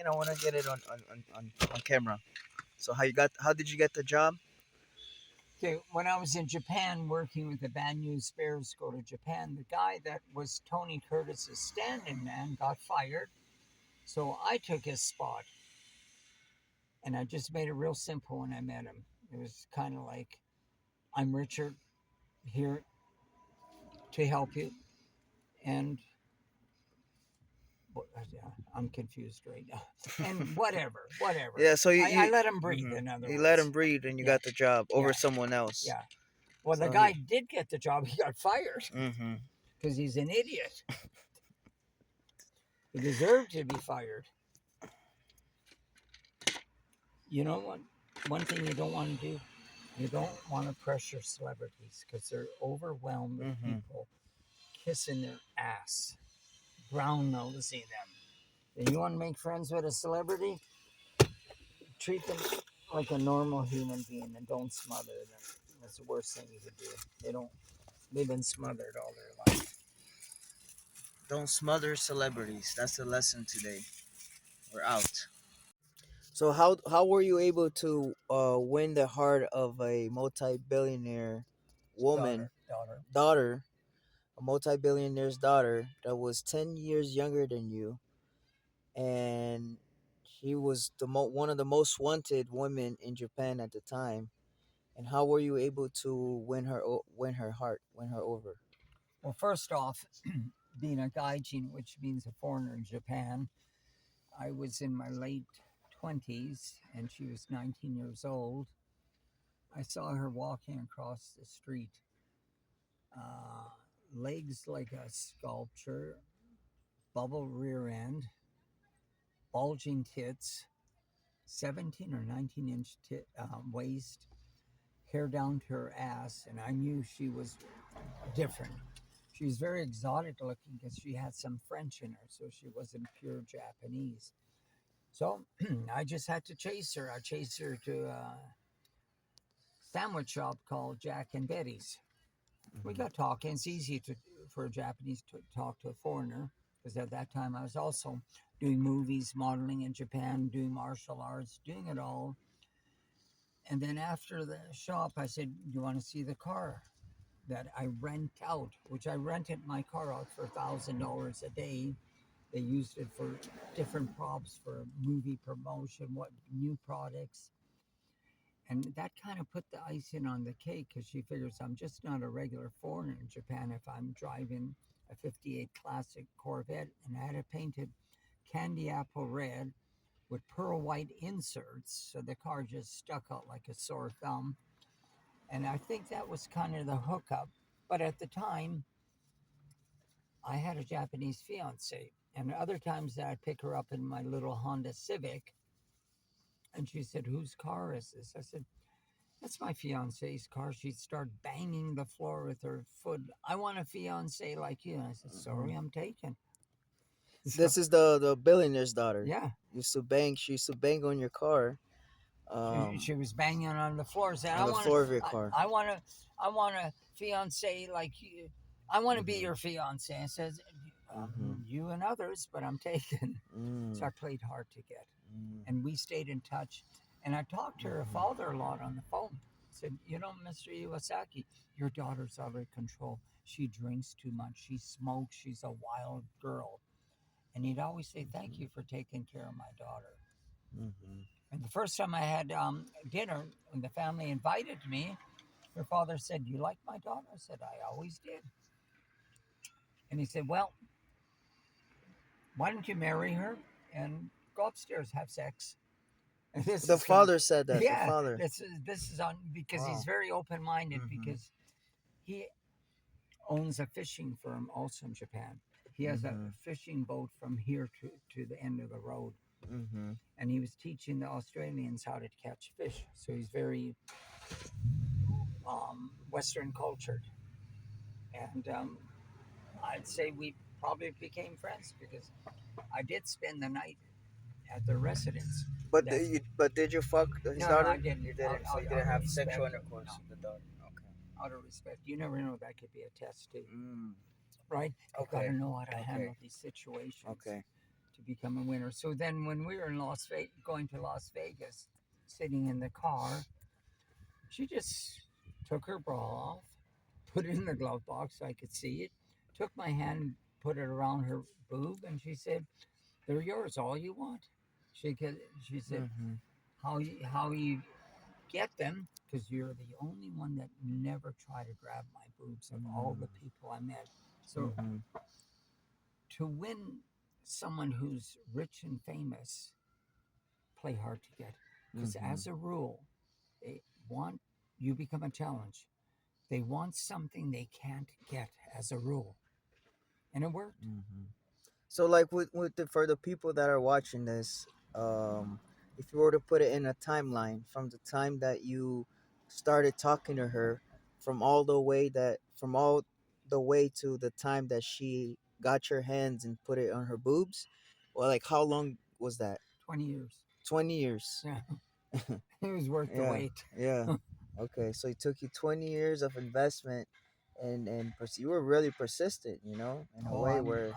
I want to get it on camera. So how did you get the job? Okay, when I was in Japan working with the Bad News Bears go to Japan, the guy that was Tony Curtis's stand-in man got fired. So I took his spot. And I just made it real simple when I met him. It was kind of like, I'm Richard, here to help you. And I'm confused right now. And whatever. Yeah, so I let him breathe, mhm. in other You let words. him breathe and you Yeah, got the job over yeah, someone else. yeah. Well, the So guy did get the job. He got fired mm-hmm. because he's an idiot. He deserved to be fired. You know what? One thing you don't want to do, you don't want to pressure celebrities because they're overwhelmed with Mm-hmm. people kissing their ass, brown nosing them. If you want to make friends with a celebrity, treat them like a normal human being and don't smother them. That's the worst thing you could do. They've been smothered all their life. Don't smother celebrities. That's the lesson today. We're out. So how were you able to win the heart of a multi-billionaire woman daughter, a multi-billionaire's daughter that was 10 years younger than you, and she was one of the most wanted women in Japan at the time. And how were you able to win her heart, win her over? Well, first off, being a gaijin, which means a foreigner in Japan, I was in my late 20s and she was 19 years old. I saw her walking across the street, uh, legs like a sculpture, bubble rear end, bulging tits, 17 or 19-inch waist, hair down to her ass, and I knew she was different. She was very exotic looking because she had some French in her, so she wasn't pure Japanese. So I just had to chase her. I chased her to a sandwich shop called Jack and Betty's. We got talking. It's easy for a Japanese to talk to a foreigner because at that time I was also doing movies, modeling in Japan, doing martial arts, doing it all. And then after the shop, I said, "Do you want to see the car that I rent out?" Which I rented my car out for $1,000 a day. They used it for different props for movie promotion, what new products. And that kind of put the icing on the cake because she figures I'm just not a regular foreigner in Japan if I'm driving a 58 Classic Corvette. And I had it painted candy apple red with pearl white inserts. So the car just stuck out like a sore thumb. And I think that was kind of the hookup. But at the time, I had a Japanese fiance. And other times that I'd pick her up in my little Honda Civic. And she said, "Whose car is this?" I said, "That's my fiance's car." She'd start banging the floor with her foot. "I want a fiance like you." And I said, Mhm. "Sorry, I'm taken." So, This is the billionaire's daughter. yeah, She used to bang on your car, she was banging on the floor, saying, on the floor of your car. I want a fiance like you. I want to be Mm-hmm. your fiance." I says, Mm-hmm. "You and others, but I'm taken." So Mm. I played hard to get. Mm. And we stayed in touch. And I talked to her Mm-hmm. father a lot on the phone. I said, "You know, Mr. Iwasaki, your daughter's out of control. She drinks too much. She smokes. She's a wild girl." And he'd always say, "Thank you for taking care of my daughter." Mm-hmm. And the first time I had dinner, when the family invited me, her father said, "You like my daughter?" I said, "I always did." And he said, "Well, why don't you marry her and go upstairs, have sex?" And this The is gonna, father said that. The yeah, father. this is on because Wow. he's very open minded Mm-hmm. because he owns a fishing firm also in Japan. He has a Mm-hmm. fishing boat from here to the end of the road, Mm-hmm. and he was teaching the Australians how to catch fish. So he's very Western cultured, and I'd say we probably became friends because I did spend the night at their residence. That But did you fuck his no, daughter? I didn't. You didn't. So you Out didn't of have respect, sexual intercourse no, with the daughter. Okay. out of respect. You never know, that could be a test too, Mm. right? You got to Okay. know how to Okay. handle these situations. Okay. to become a winner. So then when we were in Las Vegas, going to Las Vegas, sitting in the car, she just took her bra off, put it in the glove box so I could see it, took my hand, put it around her boob, and she said, "They're yours, all you want." She said, Mm-hmm. "How you get them? Because you're the only one that never tried to grab my boobs of all the people I met." So Mm-hmm. to win someone who's rich and famous, play hard to get. Because Mm-hmm. as a rule, they want you become a challenge. They want something they can't get as a rule. And it worked. Mm-hmm. So like with for the people that are watching this, if you were to put it in a timeline from the time that you started talking to her, from all the way to the time that she got your hands and put it on her boobs, well, like how long was that? 20 years. 20 years. Yeah. It was worth the Yeah, wait. yeah. Okay, so it took you 20 years of investment, you were really persistent, in a Oh, way where,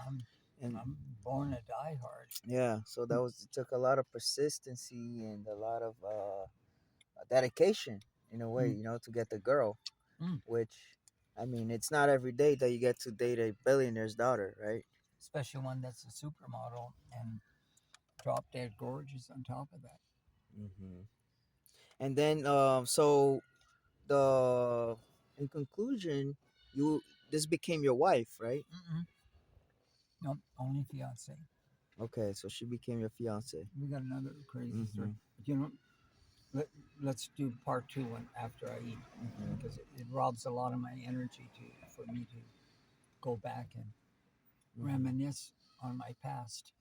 and I'm born a diehard. yeah, so it took a lot of persistency and a lot of dedication in a way, Mm, to get the girl, mm. which, I mean, it's not every day that you get to date a billionaire's daughter, right? Especially one that's a supermodel and drop dead gorgeous on top of that. Hmm. And then, so the in conclusion, you this became your wife, right? Mm-mm. Nope, only fiance. Okay, so she became your fiance. We got another crazy story. Mm-hmm. But let, let's do part two one after I eat Mm-hmm. because it robs a lot of my energy for me to go back and Mm-hmm. reminisce on my past.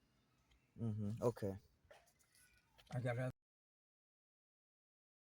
Mm-hmm. Okay. I got